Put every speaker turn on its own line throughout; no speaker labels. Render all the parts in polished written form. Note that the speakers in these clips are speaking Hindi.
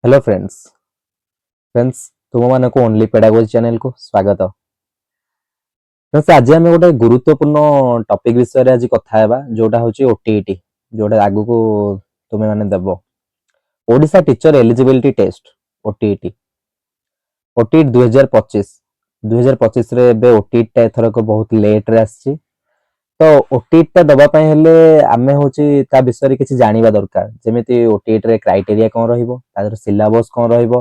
हेलो फ्रेंड्स तुम मान को ओनली पेडागोजी चैनल को स्वागत। फ्रेंड्स आज आम गोटे गुरुत्वपूर्ण टॉपिक विषय रे आज कथा हेबा जोटा होची ओटीईटी जोटा आगु को तुमे माने देबो Odisha teacher eligibility test OTET. OTET 2025 रे बे ओटीईटी ता एथर को बहुत लेट रे आछि। तो ओटीईटी ता दबा पय हेले आमे होची ता विषय रे किछि जानिबा दरकार जेमिति ओटीईटी रे क्राइटेरिया कोन रहिबो तादर सिलेबस कोन रहिबो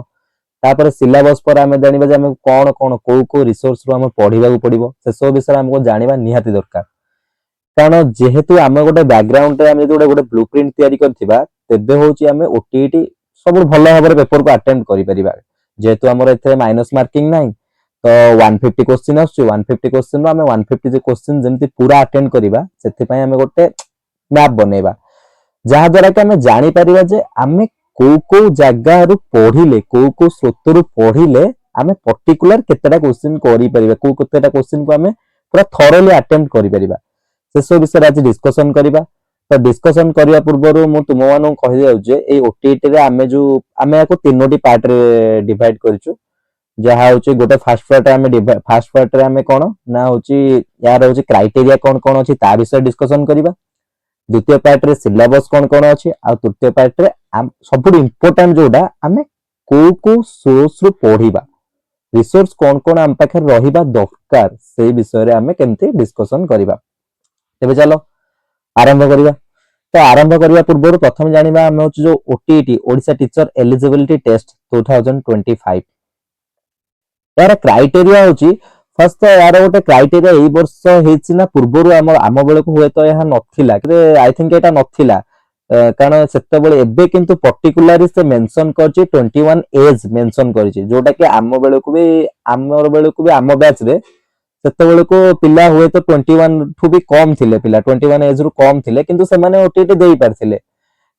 तापर सिलेबस पर आमे जानिबा जे आमे कोन कोन को रिसोर्स रो आमे पढिबा को पडिबो से सब विषय हमको जानिबा निहाती दरकार। कारण जेहेतु आमे गोटे बैकग्राउंड रे आमे गोटे गोटे ब्लूप्रिंट तयारी करथिबा तेबे होची आमे ओटीईटी सब भलो भाबरे पेपर को अटेम्प्ट करि परिबा। जेहेतु हमर एथे माइनस मार्किंग नाही तो 150 क्वेश्चन आछी 150 क्वेश्चन रो आमे 150 जे क्वेश्चन जेमति पूरा अटेम्प्ट करिबा सेति पय आमे गोटे मैप बनेबा जहा द्वारा कि आमे जानि परिबा जे आमे को जगह रु पढ़िले को स्रोत रु पढ़िले आमे पर्टिकुलर केतेटा क्वेश्चन करि परिबा को केतेटा क्वेश्चन को आमे पूरा थॉरोली अटेम्प्ट करि परिबा से सब विषय आज डिस्कशन करिबा। तो डिस्कशन करिया पूर्वरु मु तुम मानु कहि जाउ जे ए ओटीईटी रे आमे याको तीनोटी पार्ट रे डिवाइड करिचु जहा होची गोटे फर्स्ट पार्ट रे आमे कोन ना होची यार होची क्राइटेरिया कोन कोन अछि ता विषय डिस्कशन करिबा। द्वितीय पार्ट रे सिलेबस कोन कोन अछि आ तृतीय पार्ट रे सबुठ इम्पोर्टेंट जोडा आमे को सोर्स रु पढिबा रिसोर्स कोन कोन आम पाखे रहिबा दरकार से विषय रे आमे केमते डिस्कशन करिबा। तेबे चलो आरंभ करिबा। तो आरंभ करिया पूर्व प्रथम जानिबा आमे होची जो OTET Odisha teacher eligibility test 2025 यार क्राइटेरिया होची फर्स्ट तो यार गोटे क्राइटेरिया एई वर्ष हेछि ना पूर्वरु आम बेले को हुए तो यह नथिला कि आई थिंक एटा नथिला कारण सेते बेले एबे किंतु पर्टिकुलरली से मेंशन करछि 21 एज मेंशन करछि जोटा कि आम बेले को भी आम बैच रे सेते बेले को पिला हुए तो 21 ठु भी कम थिले पिला 21 एज रु कम थिले किंतु से माने ओटीटी देई पारथिले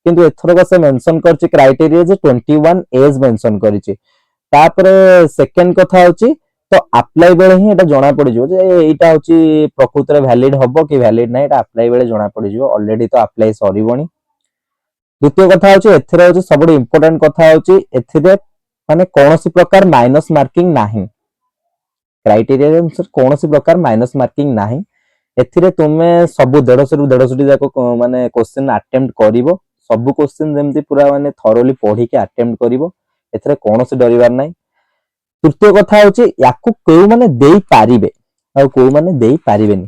किंतु एथरो का से मेंशन करछि क्राइटेरिया जे 21 एज मेंशन करछि। तापरे सेकंड कथा होछि तो अप्लाई बेले ही एटा जणा पड़ी जो जे एटा होछि प्रकृत रे वैलिड हबो कि वैलिड नै एटा अप्लाई बेले जणा पड़ी जो ऑलरेडी तो अप्लाई सरीबोनी। द्वितीय कथा होछि एथिरे होछि सबसे इंपोर्टेंट कथा होछि एथिरे माने कोनोसी प्रकार माइनस मार्किंग नाही क्राइटेरिया रे अनुसार कोनोसी प्रकार माइनस मार्किंग नाही एथिरे तुमे सब 150 रु 150 जाको माने क्वेश्चन अटेम्प्ट करिवो सब क्वेश्चन जेमति पूरा माने थॉरोली पढी के अटेम्प्ट करिवो एथिरे कोनोसी डरिवार नाही। तृतीय कथा होछि याकू केउ माने देई पारिबे आ केउ माने देई पारिबेनी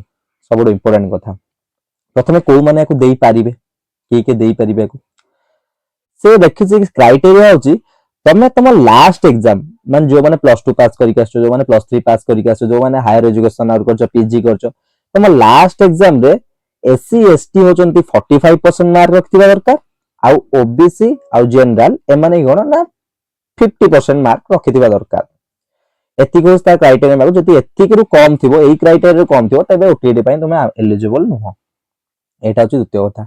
सबसे इंपोर्टेंट कथा प्रथमे केउ माने याकू देई पारिबे के देई पारिबे याकू से देखि जे क्राइटेरिया होछि तमे तम लास्ट एग्जाम मान जो माने प्लस 2 पास करिक आछो जो माने प्लस 3 पास करिक आछो जो माने हायर एजुकेशन और करछो पीजी करछो तम लास्ट एग्जाम रे एससी एसटी होचंती 45% मार्क रखथिबा दरकार आ ओबीसी आ जनरल ए माने गण ना 50% मार्क रखथिबा दरकार एतिक होस्ता क्राइटेरिया मागो जति एतिक रु कम थिबो एई क्राइटेरिया रु कम थिबो तबे ओटीईटी पय तुमे एलिजिबल नुहो एटा होची द्वितीय कथा।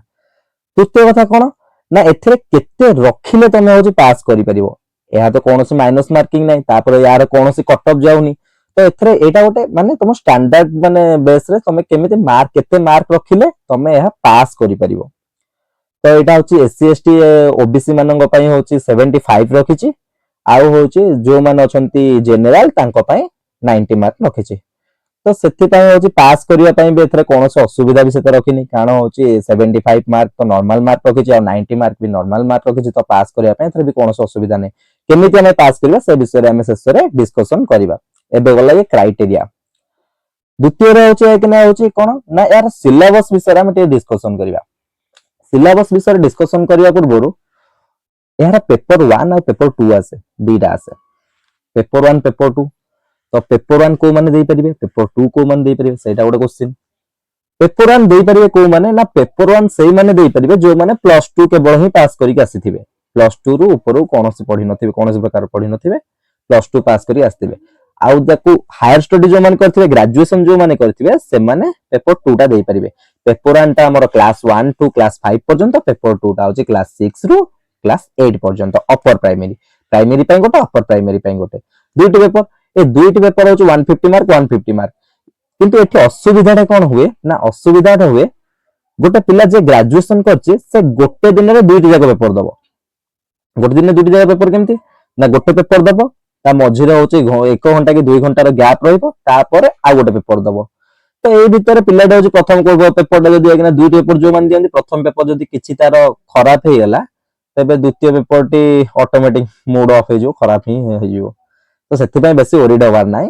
तृतीय कथा कोन ना एथिरे केते रखिले तमे होची पास करि परिबो एहा तो कोनोसी माइनस मार्किंग नै तापर यार कोनोसी कट ऑफ जाउनी तो एथिरे एटा गोटे माने तुम स्टैंडर्ड माने बेस रे तमे केमिति मार्क केते मार्क रखिले तमे एहा पास करि परिबो। तो एटा होची एससी एसटी ओबीसी मानंग पय होची 75 रखिची आउ होची जो मान अछंती जनरल तांको पय 90 मार्क रखिची तो सेति पय होची पास करिया पय बे एथरे कोनोसी असुविधा भी सेते रखिनी कारण होची 75 मार्क तो नॉर्मल मार्क रखिची और 90 मार्क भी नॉर्मल मार्क रखिची तो पास करिया पय एथरे भी कोनोसी असुविधा नै केमिति हमें पास करबा से विषय रे हमें शेष रे डिस्कशन करबा। एबे गला ये क्राइटेरिया द्वितीय रे होची कि ना होची कोन ना यार सिलेबस विषय रे हम टे डिस्कशन करबा। सिलेबस विषय रे डिस्कशन करिया पूर्वरु यार पेपर 1 और पेपर 2 आसे दीटा आसे पेपर 1 पेपर 2 तो पेपर 1 को माने देई परिबे पेपर 2 को माने देई परिबे सेटा गोटे क्वेश्चन पेपर 1 देई परिबे को माने ना पेपर 1 सेही माने देई परिबे जो माने प्लस 2 केवल ही पास करिक आसीथिबे प्लस 2 रु ऊपर कोनोसी पढी नथिबे कोनोसी प्रकार पढी नथिबे प्लस 2 पास करी आस्थिबे आउ जाकू हायर स्टडी जो माने करथिबे ग्रेजुएशन जो माने करथिबे से माने पेपर 2 टा देई परिबे पेपर 1 टा हमर क्लास 1 टू क्लास 5 पर्यंत पेपर 2 टा होची क्लास 6 रु क्लास 8 पर्यंत अपर प्राइमरी पय गोटे अपर प्राइमरी पय गोटे दुईटी पेपर ए दुईटी पेपर होची 150 मार्क 150 मार्क किंतु एठी असुविधाटा कोन हुए ना असुविधाटा हुए गोटे पिला जे ग्रेजुएशन करछि से गोटे दिन रे दुईटी जाक पेपर दबो गोटे दिन दुटी जगह पेपर केमती ना गोटे पेपर दब ता मझिरे होची 1 घंटा कि 2 घंटार गैप रहिबो तापर आ गोटे पेपर दब तो एई भितर पिलाटा होची प्रथम को पेपरटा जदी आकिना दुईटी पेपर जो मान दियंती प्रथम पेपर जदी किछि तार खराब हे गेला तबे द्वितीय पेपर टी ऑटोमेटिक मूड ऑफ हे जो खराब ही हे जो तो सेति पय बेसी ओरिड होवार नाही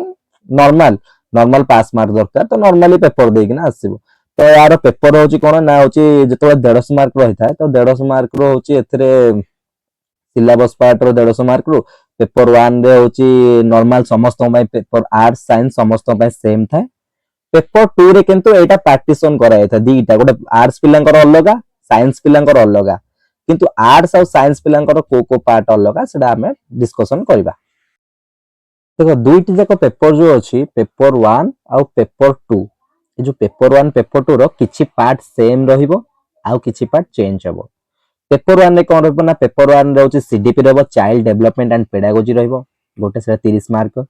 नॉर्मल नॉर्मल पास मार्क दरकार तो नॉर्मली पेपर देकिना आसीबो तो यार पेपर होची कोन ना होची जतले 150 मार्क रहिथा तो 150 मार्क रो होची एथरे सिलेबस पार्ट रो 150 मार्क रो पेपर 1 रे होची नॉर्मल समस्त पय पेपर आर्ट्स साइंस समस्त पय सेम थाए पेपर 2 रे किंतु एटा पार्टीशन करा था दीटा गोटे आर्ट्स पिलांकर अलगा साइंस पिलांकर अलगा किंतु आर्ट्स और साइंस पिलांकर को पार्ट अलगा सेटा हमें डिस्कशन करबा देखो दुईटी जाक पेपर जो अछि पेपर 1 और पेपर 2 ये जो पेपर 1 पेपर 2 रो किछि पार्ट सेम रहिबो आउ किछि पार्ट चेंज हबो पेपर 1 रे कोन रहबो ना पेपर 1 रे होछि सीडीपी रहबो चाइल्ड डेवलपमेंट एंड पेडागोजी रहबो गोटे से 30 मार्क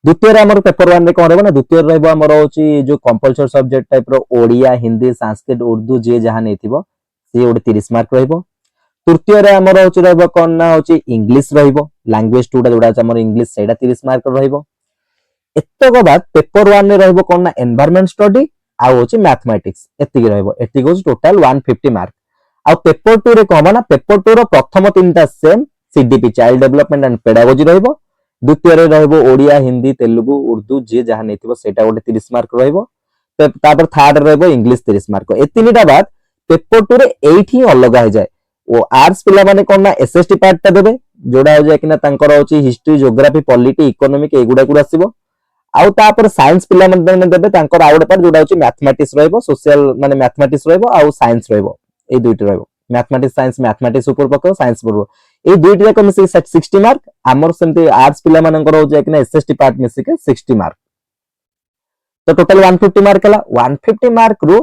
द्वितीय रे हमर पेपर 1 रे कोन रहबो ना द्वितीय रहबो हमर होछि जो कंपलसरी सब्जेक्ट टाइप रो ओडिया हिंदी संस्कृत उर्दू जे जहां नेथिबो से गोटे 30 मार्क रहबो तृतीय रे हमर होछि रहबो कोन ना होछि इंग्लिश रहबो लैंग्वेज टूटा जोडा हमर इंग्लिश सेटा 30 मार्क रहबो एतक बाद पेपर 1 रे रहबो कोन ना एनवायरनमेंट स्टडी आ होछि मैथमेटिक्स एतिक रहबो एतिक होछि टोटल 150 मार्क आ पेपर 2 रे कहबा ना पेपर 2 रो प्रथम तीनटा same CDP child development and pedagogy रहबो द्वितीय रे रहबो ओडिया हिंदी तेलुगु उर्दू जे जहां नेथिबो सेटा गोटे 30 मार्क रहबो तापर थर्ड रहबो इंग्लिश 30 मार्क ए तीनटा बाद पेपर 2 रे 8 ही अलग हो जाए ओ आर्ट्स पिला माने कोन ना एसएसटी पार्ट ता देबे जोडा हो जाए कि ना तांकर होची हिस्ट्री ज्योग्राफी पॉलिटी इकोनॉमिक एगुडा गुडा आसीबो आउ तापर साइंस पिला माने देबे तांकर आउड पार्ट जोडा होची मैथमेटिक्स रहबो सोशल माने मैथमेटिक्स रहबो आउ साइंस रहबो ए दुईटी रहबो मैथमेटिक्स साइंस मैथमेटिक्स ऊपर पको साइंस पर ए दुईटी जाक मिसे 60 मार्क हमर सेमते आर्ट्स पिला मानकर हो जाए कि ना एसएसटी पार्ट मिसे के 60 मार्क तो टोटल 150 मार्क हला 150 मार्क रो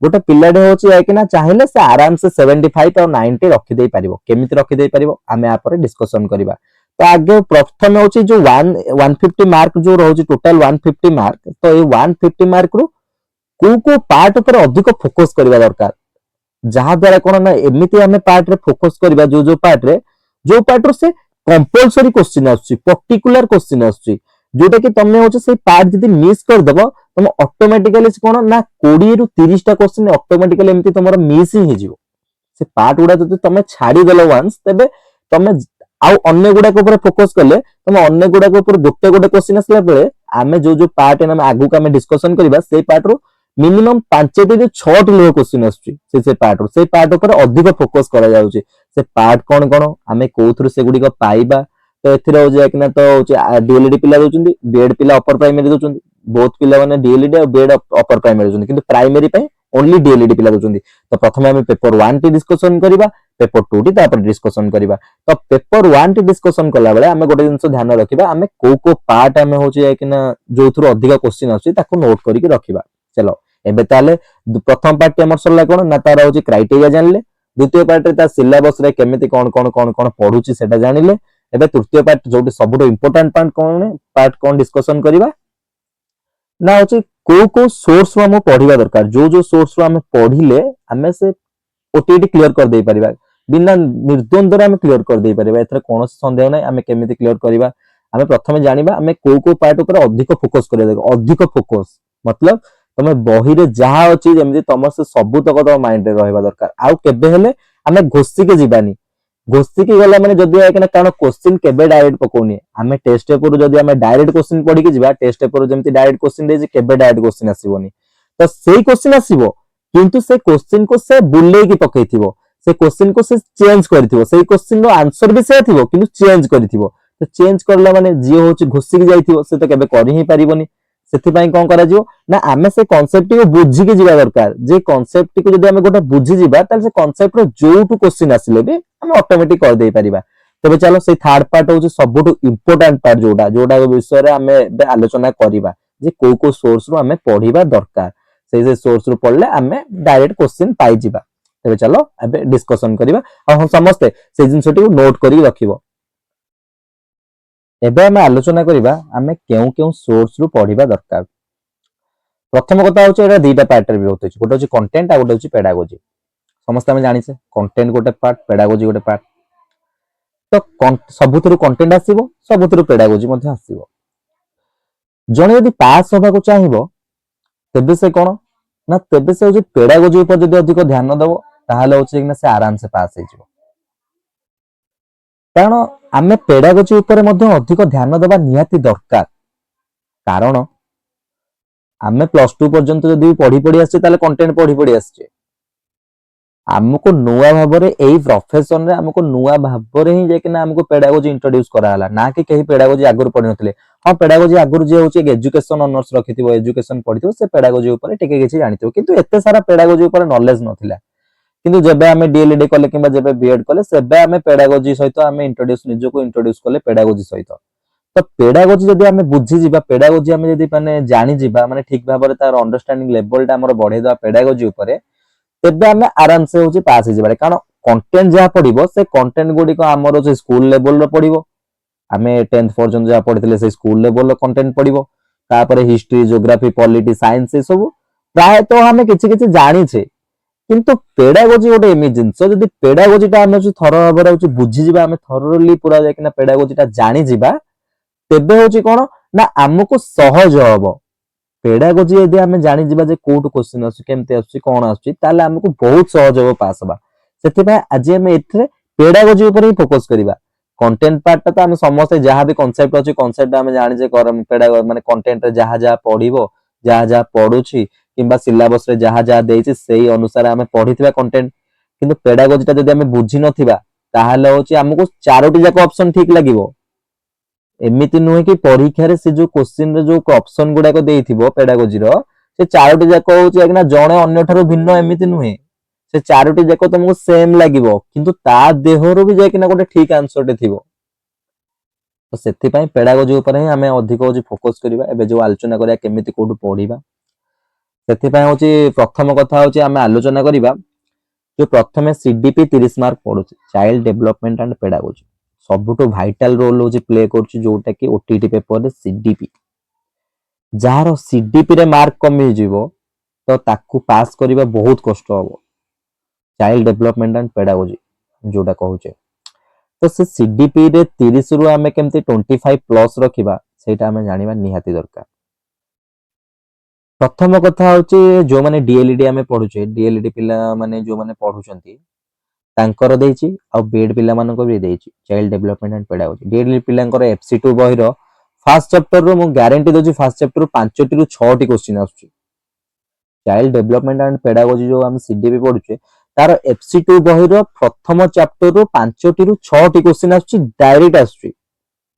गोटे पिलाडे होची है कि ना चाहिले से आराम से 75 और 90 रखि देई परिबो केमिति रखि देई परिबो आमे आ पर डिस्कशन करिबा तो आगे प्रथम होची जो 150 मार्क जो रहउची टोटल 150 मार्क तो ए 150 मार्क रो को पार्ट ऊपर अधिक फोकस करबा दरकार जहां द्वारा कोन ना एमिति हमें पार्ट रे फोकस करबा जो पार्ट रो से कंपलसरी क्वेश्चन आछी पर्टिकुलर क्वेश्चन आछी जोटा कि तमे होचे से पार्ट जदी मिस कर दबो तुम ऑटोमेटिकली कोन ना 20 रु 30 टा क्वेश्चन ऑटोमेटिकली एमिति तमरो मिस ही हिजिवो से पार्ट गुडा जदी तमे छाडी देलो वंस तबे तमे आउ अन्य गुडा के ऊपर फोकस करले तमे अन्य गुडा के ऊपर गोटे क्वेश्चन आसला बेले आमे जो पार्ट हम आगु का डिस्कशन करबा से पार्ट रो मिनिमम 5 टी 6 टी लो क्वेश्चन आछी से पार्ट ऊपर अधिक फोकस करा जाउची से पार्ट कोन कोन आमे कोथुर से गुडी को पाइबा तो एथिरे हो जाय कि ना तो डीएलडी पिला दोचुंदी बीएड पिला अपर प्राइमरी दोचुंदी बहुत पिला माने डीएलडी और बीएड अपर प्राइमरी दोचुंदी किंतु प्राइमरी पे ओनली डीएलडी पिला दोचुंदी तो प्रथमे हम पेपर 1 टी डिस्कशन करिबा पेपर 2 टी तापर डिस्कशन करिबा तो पेपर 1 टी डिस्कशन कला बेले हमें गोटे जिंस ध्यान रखिबा हमें को पार्ट हमें हो जाय कि ना जोथुर अधिक क्वेश्चन आछी ताको नोट करिके रखिबा चलो एबे ताले प्रथम पार्ट हमर सरला कोन ना तार होची क्राइटेरिया जानले द्वितीय पार्ट रे ता सिलेबस रे केमिति कोन पढुची सेटा जानिले एबे तृतीय पार्ट जोटी सबुठो इंपोर्टेंट पार्ट कोन डिस्कशन करिबा ना होची को सोर्स रो हम पढिबा दरकार जो सोर्स रो हम पढिले हमें से ओटीटी क्लियर कर देई परिबा बिना निर्द्वंद्व रे हम क्लियर कर देई परिबा एथरे कोनोसी संदेह नै हमें केमिति क्लियर करिबा हमें प्रथमे जानिबा हमें को पार्ट ऊपर अधिक फोकस करिया देखो अधिक फोकस मतलब तमे बही रे जहा अछि जेमिति तम से सबु तक तो माइंड रे रहबा दरकार आउ केबे हेले हमें घोसी के जीवानी घोसी के गला माने जदी आके ना कारण क्वेश्चन केबे डायरेक्ट पकोनी हमें टेस्ट पेपर जदी हमें डायरेक्ट क्वेश्चन पढी के जीवा टेस्ट पेपर जेमिति डायरेक्ट क्वेश्चन दे जे केबे डायरेक्ट क्वेश्चन आसीबोनी तो सेही क्वेश्चन आसीबो किंतु से क्वेश्चन को से बुल्ले की पकेइथिबो से क्वेश्चन को से चेंज करथिबो सेही क्वेश्चन रो आंसर भी से थिबो किंतु चेंज करथिबो तो चेंज करला माने जे होची घोसी के जाइथिबो से तो केबे करि ही पारिबोनी सेथिपाई कोन करा जिवो ना आमे से कांसेप्ट को बुझी के जीवा दरकार जे कांसेप्ट को जदी हमें गोटे बुझी जीवा ताल से कांसेप्ट रो जोटू क्वेश्चन आसिले भी हम ऑटोमेटिक कर देई परिबा तबे चलो से थर्ड पार्ट होची सबुटू इंपोर्टेंट पार्ट जोटा विषय रे हमें आलोचना करिबा जे को सोर्स रो हमें पढिबा दरकार से सोर्स रो पढले हमें डायरेक्ट क्वेश्चन पाई जीवा तबे चलो एबे डिस्कशन करिबा और हम समस्त से जिंसटी को नोट करी रखिबो एबे हम आलोचना करिबा हमें केउ सोर्स रो पढिबा दरकार प्रथम कथा होची एटा दुईटा पार्ट रे विभक्त होची गोटे होची कंटेंट आ गोटे होची पेडागोजी समस्त हम जानि से कंटेंट गोटे पार्ट पेडागोजी गोटे पार्ट तो सबुथिरु कंटेंट आसीबो सबुथिरु पेडागोजी मध्ये आसीबो जणे यदि पास होबाको चाहिबो तेबे से कोन ना तेबे से जो पेडागोजी ऊपर जदि अधिक ध्यान देबो ताहाले होछि कि ना से आराम से पास हे जिवो कारण आमे पेडागोजी ऊपर मध्ये अधिक ध्यान देबा निहाती दरकार कारण आमे प्लस 2 पर्यंत जदि पढी पढी आछे ताले कंटेंट पढी पढी आछे हमको नुआ भाबरे एई प्रोफेशन रे हमको नुआ भाबरे ही जे कि ना हमको पेडागोजी इंट्रोड्यूस कराला ना कि कहीं पेडागोजी आगुर पढि नथिले हां पेडागोजी आगुर जे होची एजुकेशन ऑनर्स रखिथिबो एजुकेशन पढिथिबो से पेडागोजी ऊपर टिके किछि जानिथिबो किंतु एते सारा पेडागोजी ऊपर नॉलेज नथिला किंतु जेबे हमें डीएलडी कले किबा जेबे बीएड कले सेबे हमें पेडागोजी सहित हमें इंट्रोड्यूस निजो को इंट्रोड्यूस कले पेडागोजी सहित तो पेडागोजी जदि हमें बुझी जिबा पेडागोजी हमें जदि माने जानि जिबा माने ठीक भाबरे तार अंडरस्टैंडिंग लेवल ता हमर बढ़े दा पेडागोजी ऊपर तेबे हमें आराम से होची पास हे जिबारे कारण कंटेंट जहा पढिबो से कंटेंट गुडी को हमर जे स्कूल लेवल रो पढिबो हमें 10th पर्यंत जहा पढितले से स्कूल लेवल रो कंटेंट पढिबो तापरे हिस्ट्री ज्योग्राफी पॉलिटी साइंस से सब प्राय तो हमें किछि किछि जानि छे किंतु पेडागोजी गोटे एमि जिंस जदि पेडागोजीटा आमे थर भाବରେ होची बुझी जिबा आमे थरली पूरा जाकिना पेडागोजीटा जानि जिबा तेबे होची कोन ना हमको सहज हबो पेडागोजी यदि आमे जानि जिबा जे कोड क्वेश्चन आसु केमते आसु कोन आसु ताले हमको बहुत सहज हबो पास हबा सेति भाई आज हम एथरे पेडागोजी ऊपर ही फोकस करिबा कंटेंट पार्ट तो आमे समस्त जहां भी कांसेप्ट अछि कांसेप्ट आमे जानि जे करम पेडागो माने कंटेंट रे जहां जहां पढिबो जहां जहां पढुछि किंबा सिलेबस रे जहां जहां देइछि सेही अनुसार आमे पढिथिबा कंटेंट किंतु पेडागोजीटा जदि आमे बुझी नथिबा ताहाले होछि हमको चारोटी जाक ऑप्शन ठीक लागिवो एमिति नुहे कि परीक्षा रे से जो क्वेश्चन रे जो ऑप्शन गुडा को देइथिबो पेडागोजी रो से चारोटी जाक होछि कि ना जणे अन्य ठारो भिन्न एमिति नुहे से चारोटी जाक तुमको सेम लागिवो किंतु ता देहरो भी जाय कि ना गोटे ठीक आंसर टे थिबो तो सेति पई पेडागोजी ऊपर ही हमें अधिक होछि फोकस करिबा एबे जो आलोचना करिया केमिति कोड पढिबा सेति पई होछि प्रथम कथा होछि हमें आलोचना करिबा जो प्रथमे सीडीपी 30 मार्क पडुछि चाइल्ड डेवलपमेंट एंड पेडागोजी सबुठो वाइटल रोल होछि प्ले करछि जोटा कि ओटीटी पेपर रे सीडीपी जार सीडीपी रे मार्क कमी जिवो तो ताकू पास करिबा बहुत कष्ट हबो चाइल्ड डेवलपमेंट एंड पेडागोजी जोटा कहूचे तो से सीडीपी रे 30 रु हमें केमते 25 प्लस रखिबा सेटा हमें जानिबा निहाती दरकार प्रथम कथा होची जो माने डीएलडी हमें पढुचे डीएलडी पिला माने जो माने पढुचंती तांकर देइची आ बीएड पिला मानको भी देइची child development and pedagogy DLD पिलांकर एफसी2 बही रो फर्स्ट चैप्टर रो मु गारंटी दोची फर्स्ट चैप्टर रो 5 टी रु 6 टी क्वेश्चन आछुची चाइल्ड डेवलपमेंट एंड पेडागोजी जो हम सीडीपी पढुचे तार एफसी2 बही रो प्रथम चैप्टर रो 5 टी रु 6 टी क्वेश्चन आछुची डायरेक्ट आछुची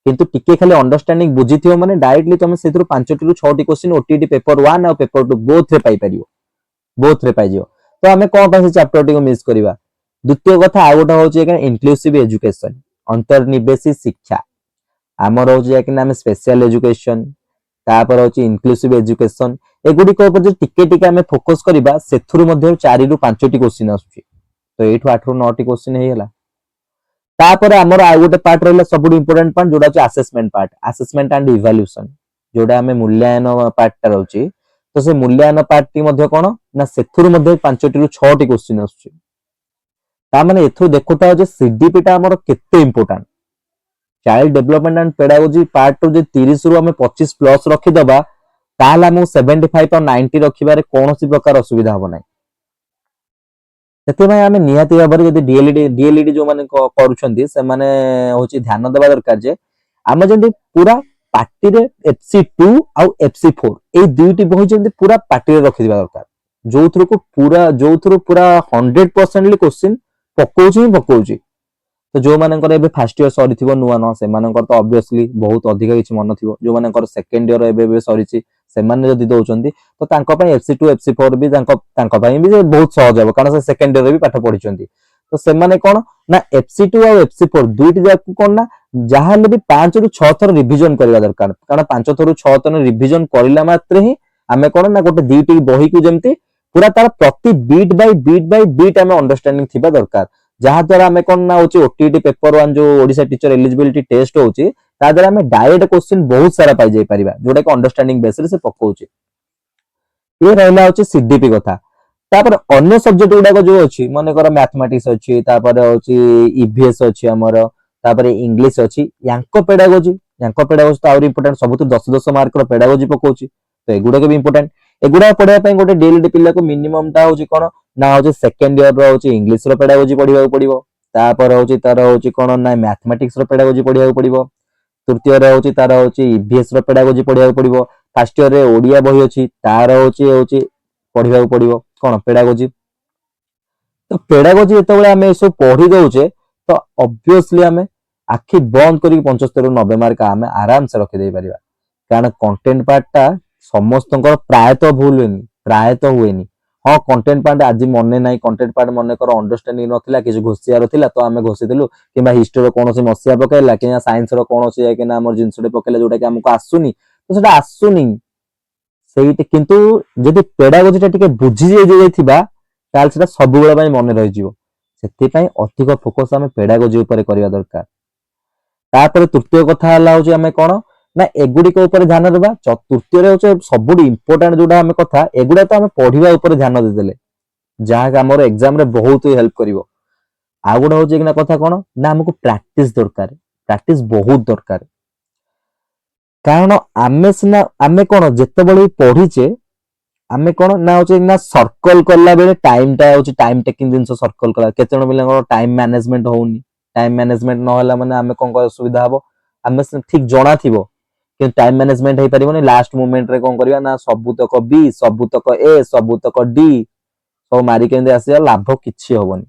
किंतु टिके खाली अंडरस्टैंडिंग बुझिथियो माने डायरेक्टली तुम सेथुर 5 टी रु 6 टी क्वेश्चन ओटीटी पेपर 1 और पेपर 2 बोथ रे पाई परियो बोथ रे पाई जियो तो हमें कोन पासे चैप्टर टी को मिस करबा द्वितीय कथा आ गोटा होची कि इंक्लूसिव एजुकेशन अंतर्निवेशी शिक्षा हमर होची कि नाम स्पेशल एजुकेशन तापर होची इंक्लूसिव एजुकेशन एगुडी को ऊपर जे टिके टिके हमें फोकस करबा सेथुर मध्ये 4 रु 5 टी क्वेश्चन आछुची तो 8 रु 8 रु 9 टी क्वेश्चन हे गेला तापर हमर आ गोटे पार्ट रहला सबुड इंपोर्टेंट पार्ट जोडा छ assessment part assessment and evaluation जोडा हमें मूल्यांकन पार्ट टा रहउची तो से मूल्यांकन पार्ट टी मध्ये कोन ना सेथुर मध्ये 5 टी रु 6 टी क्वेश्चन आछुची ता माने एथु देखुता जे सीडीपी टा हमर केते important child development and pedagogy part two जे 30 रु हमें 25 प्लस रखि दबा ताला हम 75 और 90 रखिबारे कोनोसी प्रकार असुविधा हो नै सेते भाई हमें निहाती भाबरे जदी डीएलडी जो माने करूछंती से माने होची ध्यान देबा दरकार जे हम जदी पूरा पार्टी रे एफसी2 और एफसी4 ए दुईटी बही जदी पूरा पार्टी रे रखि दिबा दरकार जोथुरु पूरा 100% क्वेश्चन पकोउची तो जो मानकर एबे फर्स्ट ईयर सरीथिबो नुवा न से मानकर तो ऑब्वियसली बहुत अधिक किछि मन थिबो जो मानकर सेकंड ईयर एबे सरीछि से माने जदी दोउचंती तो तांको पय एफसी2 एफसी4 भी तांको पय भी बहुत सहज हो कारण से सेकंड ईयर भी पाठ पढिचंती तो से माने कोन ना एफसी2 और एफसी4 दुईटी जाकू कोन ना जाहाले भी 5 रु 6 थर रिवीजन करबा दरकार कारण 5 थर 6 थर रिवीजन करिला मात्रे ही हमें कोन ना गोटे दुईटी बही को जेमती पूरा तार प्रति बीट बाय बीट हमें अंडरस्टैंडिंग थिबा दरकार जहा द्वारा हमें कोन ना होची ओटीटी पेपर 1 जो ओडिसा टीचर एलिजिबिलिटी टेस्ट होची ता द्वारा हमें डायरेक्ट क्वेश्चन बहुत सारा पाई जाई परिबा जोटा को अंडरस्टैंडिंग बेसिस से पकोची ये रहला होची सीडीपी कथा तापर अन्य सब्जेक्ट गुडा को जो अछि माने कर मैथमेटिक्स अछि तापर होची ईवीएस अछि हमर तापर इंग्लिश अछि यांको पेडागोजी तो आउरी इंपोर्टेंट सबुत 10 मार्क रो पेडागोजी पकोची तो एगुडा के भी इंपोर्टेंट एगुडा पढिया पय गोटे डीएलडी पिल्ला को मिनिमम टा होची कोन ना होची सेकंड ईयर रो होची इंग्लिश रो पेडागोजी पढिबा पड़िबो तापर होची तार होची कोन ना मैथमेटिक्स रो पेडागोजी पढिबा पड़िबो तृतीय रे होची तार होची ईवीएस रो पेडागोजी पढिबा पड़िबो फर्स्ट ईयर रे ओडिया बही अछि तार होची पढिबा पड़िबो कोन पेडागोजी तो पेडागोजी जेतेबेले आमे सब पढी दउचे तो ऑब्वियसली आमे आखि बंद करी 75 रु 90 मार्क आमे आराम से रखि दे परिबा कारण कंटेंट पार्ट टा समस्तंकर प्रायतो हुएनी हाँ कंटेंट पार्ट आज मने नाही कंटेंट पार्ट मने कर अंडरस्टैंडिंग नथिला कि घोषियार थिला तो आमे घोषि देलु किबा हिस्ट्री रो कोनोसी मसिया पकेला कि साइंस रो कोनोसी कि ना हमर जिंसडे पकेला जोटा कि हमको आसुनी तो सेटा आसुनी सेही किंतु जदि पेडागोजी टा टिके बुझी जाइथिबा ताल सेटा सब बेला पय मने रहि जिवो सेति पय अधिक फोकस आमे पेडागोजी ऊपर करिया दरकार तापर तृतीय कथा हला होची आमे कोन ना एगुडी को ऊपर ध्यान देबा तृतीय रे होची सबुडी इंपोर्टेंट जोडा आमे कथा एगुडा तो आमे पढिबा ऊपर ध्यान दे देले जहा कि हमर एग्जाम रे बहुत हेल्प करिवो आ गुडा होची कि ना कथा कोन ना हमको प्रैक्टिस दरकार प्रैक्टिस बहुत दरकार कारण आमे सिना आमे कोन जेतेबेले पढिचे आमे कोन ना होची ना सर्कल करला बेले टाइम टा होची टाइम टेकिंग जिंस सर्कल करा केतन बिला टाइम मैनेजमेंट होउनी टाइम मैनेजमेंट न होला माने आमे कोन को सुविधा हबो आमे ठीक जणा थिबो कि टाइम मैनेजमेंट हे परिबोनी लास्ट मोमेंट रे कोन करबा ना सबुतक बी सबुतक ए सबुतक डी सब मारी केंदे आसी लाभ किछि होबोनी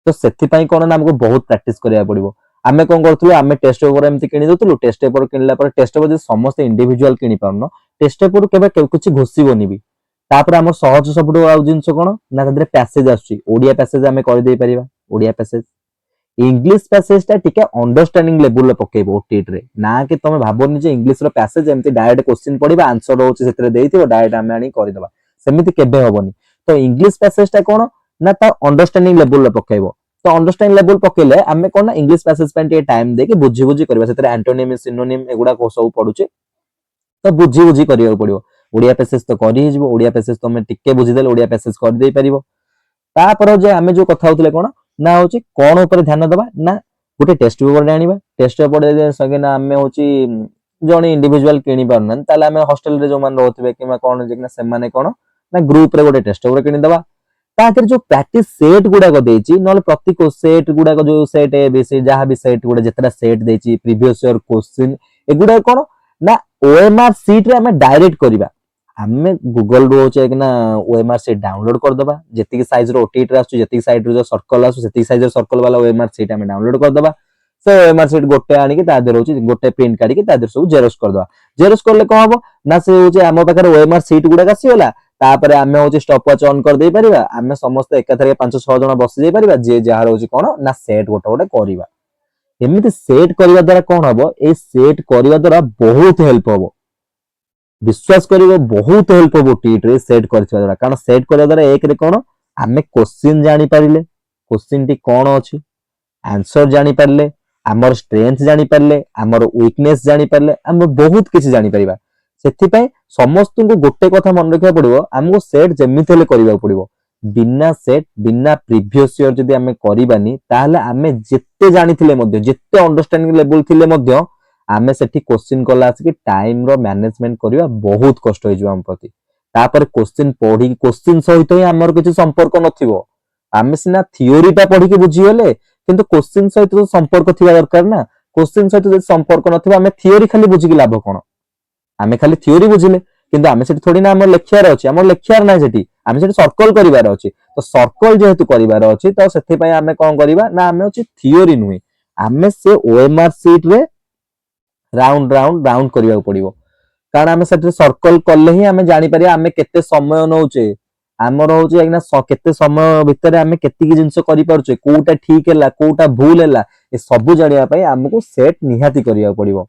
तो सेति पई कोन ना हमको बहुत प्रैक्टिस करिया पड़िबो आमे कोन करथुलु आमे टेस्ट पेपर एमति किनि दउतुलु टेस्ट पेपर किनला पर टेस्ट पेपर समस्त इंडिविजुअल किनि पाउनो टेस्ट पेपर केबे किछि घोषिबोनी भी तापर हमर सहज सबुडो आ जिंस कोन ना तदरे पैसेज आछी ओडिया पैसेज आमे कर देई परिबा ओडिया पैसेज इंग्लिश पैसेज टा टिके अंडरस्टैंडिंग लेवल रे पकेबो ओटीटी रे ना कि तमे भाबोनी जे इंग्लिश रो पैसेज एमति डायरेक्ट क्वेश्चन पढिबा आंसर होची सेतरे देइथिबो डायरेक्ट आमे आनी करि दबा सेमिति केबे होबोनी तो इंग्लिश पैसेज टा कोन ना ता अंडरस्टैंडिंग लेवल रे पकेबो तो अंडरस्टैंडिंग लेवल पकेले आमे कोन ना इंग्लिश पैसेज पेन टे टाइम दे के बुझी बुझी करबा सेतरे एंटोनिम सिनोनिम एगुडा को सब पढुचे तो बुझी बुझी करियो पड़िबो ओडिया पैसेज तो करि हिजबो ओडिया पैसेज तो मे टिके बुझी देले ओडिया पैसेज कर देई परिबो तापर जे आमे जो कथा होतले कोन ना होची कोन ऊपर ध्यान दबा ना गोटे टेस्ट पेपर आनिबा टेस्ट पेपर जे संगे ना आमे होची जणी इंडिविजुअल किनि पारनन ताले आमे हॉस्टल रे जो मान रहथिबे किमा कोन जे ना से माने कोन ना ग्रुप रे गोटे टेस्ट पेपर किनि दबा ताकर जो प्रैक्टिस सेट गुडा को देची नले प्रति को सेट गुडा को जो सेट ए बी सी जहां भी सेट गुडा जेतरा सेट देची प्रीवियस ईयर क्वेश्चन एगुडा कोन ना ओएमआर सीट रे आमे डायरेक्ट करिबा आमे गूगल रो होचे कि ना ओएमआर सीट डाउनलोड कर दबा जेतिक साइज रो ओटीटी आसु जेतिक साइज रो सर्कल आसु जेतिक साइज रो सर्कल वाला ओएमआर सीट आमे डाउनलोड कर दबा से ओएमआर सीट गोटे आनी कि ता देर होची गोटे प्रिंट काडी कि ता देर सब जेरोक्स कर दबा जेरोक्स करले को हबो ना से होचे हमो पाखर ओएमआर सीट गुडा कासी होला तापरे आमे होची स्टॉप वॉच ऑन कर दे परिबा आमे समस्त एकाथरे 5-6 जण बसि जाई परिबा जे जहार होची कोन ना सेट गोटे गोटे करिबा एमिति सेट करिवा द्वारा कोन हबो ए सेट करिवा द्वारा बहुत हेल्प हबो विश्वास करिवो बहुत हेल्प हबो टीट रे सेट करथिबा द्वारा कारण सेट करिवा द्वारा एक रे कोन आमे क्वेश्चन जानि पारिले क्वेश्चन टी कोन अछि आंसर जानि पारले हमर स्ट्रेंथ जानि पारले हमर वीकनेस जानि पारले हम बहुत किछि जानि परिबा सेथि पय समस्त को गोटे कथा मन रखिया पड़िबो हमको सेट जेमिति हेले करिवा पड़िबो बिना सेट बिना प्रीवियस ईयर जदि आमे करिबानी ताहले आमे जेते जानिथिले मध्ये जेते अंडरस्टैंडिंग लेवल थिले मध्ये आमे सेठी क्वेश्चन कला आसी टाइम रो मैनेजमेंट करिवा बहुत कष्ट होई जिवा हम प्रति तापर क्वेश्चन पढी क्वेश्चन सहित ही हमर किछि संपर्क नथिबो आमे सिना थ्योरी ता पढी के बुझी गेले किंतु क्वेश्चन सहित तो संपर्क थिबा दरकार ना क्वेश्चन सहित जदि संपर्क नथिबा आमे थ्योरी खाली बुझी के लाभ कोन आमे खाली थ्योरी बुझिले किंतु आमे सेठी थोड़ी ना हमर लेक्चर अछि हमर लेक्चर नै सेठी आमे सेठी सर्कल करिवार अछि तो सर्कल जेहेतु करिवार अछि तो सेठी पय आमे कोन करिवा ना आमे अछि थ्योरी नुई आमे से ओएमआर सीट रे राउंड राउंड राउंड करिवा पड़िबो कारण आमे सेठी सर्कल करले ही आमे जानि परिया आमे केते समय नउचे हमर होची एकना केते समय भितर आमे केति की जिंस करि पारुचे कोटा ठीक हैला कोटा भूल हैला ए सब जानिया पय हमको सेट निहाती करिया पड़िबो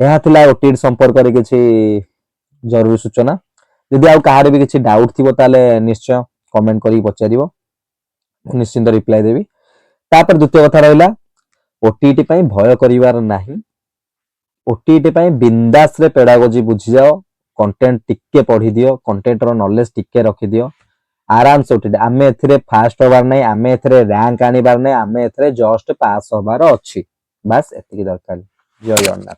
एहा थिला ओटीटी संपर्क रे किछि जरूरी सूचना यदि आउ कहारे भी किछि डाउट थिबो ताले निश्चय कमेंट करी पचारिबो निश्चिंत रिप्लाई देबी तापर द्वितीय कथा रहला ओटीटी पय भय करिवार नाही ओटीटी पय बिंदास रे पेडागोजी बुझी जाओ कंटेंट टिके पढी दियो कंटेंट रो नॉलेज टिके रखि दियो आराम से उठी आमे एथिरे फास्ट होबार नहीं आमे एथिरे रैंक आनिबार नहीं आमे एथिरे जस्ट पास होबार अछि बस एतिकी दरकार जय जगन्नाथ।